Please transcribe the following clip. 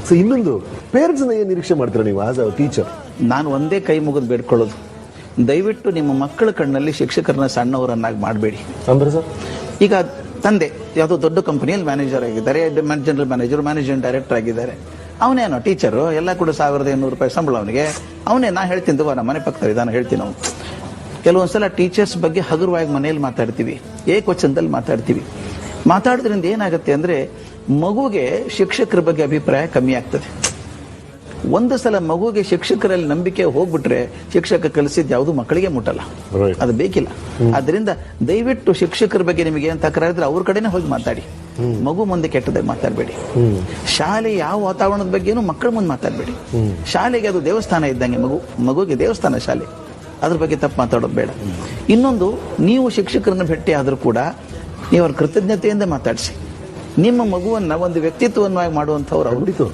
So ಇನ್ನೊಂದು parents ಏನ್ ನಿರೀಕ್ಷೆ ಮಾಡ್ತೀರಾ ನೀವು ಆಸ್ ಅ ಟೀಚರ್? ನಾನು ಒಂದೇ ಕೈ ಮುಗಿದು ಬೇಡ್ಕೊಳ್ಳೋದು, ದಯವಿಟ್ಟು ನಿಮ್ಮ ಮಕ್ಕಳ ಕಣ್ಣಲ್ಲಿ ಶಿಕ್ಷಕರನ್ನ ಸಣ್ಣವರನ್ನಾಗಿ ಮಾಡಬೇಡಿ. ಅಂದ್ರೆ ಸರ್, ಈಗ ತಂದೆ ಯಾವುದೋ ದೊಡ್ಡ ಕಂಪನಿಯಲ್ಲಿ ಮ್ಯಾನೇಜರ್ ಆಗಿದ್ದಾರೆ, ಜನರಲ್ ಮ್ಯಾನೇಜರ್, ಮ್ಯಾನೇಜಿಂಗ್ ಡೈರೆಕ್ಟರ್ ಆಗಿದ್ದಾರೆ. ಅವನೇನೋ ಟೀಚರು, ಎಲ್ಲ ಕೂಡ ₹1,800 ಸಂಬಳ ಅವನಿಗೆ. ಅವನೇ ನಾ ಹೇಳ್ತೀನಿ, ನಮ್ಮ ಮನೆ ಪಕ್ಕದಲ್ಲಿ ಇದಾನ ಹೇಳ್ತೀನಿ. ನಾವು ಕೆಲವೊಂದ್ಸಲ ಟೀಚರ್ಸ್ ಬಗ್ಗೆ ಹಗುರವಾಗಿ ಮನೆಯಲ್ಲಿ ಮಾತಾಡ್ತೀವಿ, ಏಕವಚನದಲ್ಲಿ ಮಾತಾಡ್ತೀವಿ. ಮಾತಾಡೋದ್ರಿಂದ ಏನಾಗುತ್ತೆ ಅಂದ್ರೆ ಮಗುಗೆ ಶಿಕ್ಷಕರ ಬಗ್ಗೆ ಅಭಿಪ್ರಾಯ ಕಮ್ಮಿ ಆಗ್ತದೆ. ಒಂದು ಸಲ ಮಗುಗೆ ಶಿಕ್ಷಕರಲ್ಲಿ ನಂಬಿಕೆ ಹೋಗ್ಬಿಟ್ರೆ ಶಿಕ್ಷಕ ಕಲಿಸಿದ್ ಯಾವುದು ಮಕ್ಕಳಿಗೆ ಮುಟ್ಟಲ್ಲ, ಅದು ಬೇಕಿಲ್ಲ. ಆದ್ರಿಂದ ದಯವಿಟ್ಟು ಶಿಕ್ಷಕರ ಬಗ್ಗೆ ನಿಮಗೆ ಏನ್ ತಕರಾರಿದ್ರೆ ಅವ್ರ ಕಡೆನೆ ಹೋಗಿ ಮಾತಾಡಿ, ಮಗು ಮುಂದೆ ಕೆಟ್ಟದಾಗಿ ಮಾತಾಡಬೇಡಿ. ಶಾಲೆ ಯಾವ ವಾತಾವರಣದ ಬಗ್ಗೆನೂ ಮಕ್ಕಳ ಮುಂದೆ ಮಾತಾಡಬೇಡಿ. ಶಾಲೆಗೆ ಅದು ದೇವಸ್ಥಾನ ಇದ್ದಂಗೆ, ಮಗುಗೆ ದೇವಸ್ಥಾನ ಶಾಲೆ, ಅದ್ರ ಬಗ್ಗೆ ತಪ್ಪು ಮಾತಾಡೋದು ಬೇಡ. ಇನ್ನೊಂದು, ನೀವು ಶಿಕ್ಷಕರನ್ನ ಭೇಟಿ ಆದ್ರೂ ಕೂಡ ನೀವು ಅವ್ರ ಕೃತಜ್ಞತೆಯಿಂದ ಮಾತಾಡಿಸಿ. ನಿಮ್ಮ ಮಗುವನ್ನ ಒಂದು ವ್ಯಕ್ತಿತ್ವವನ್ನಾಗಿ ಮಾಡುವಂಥವ್ರು ಅವರು.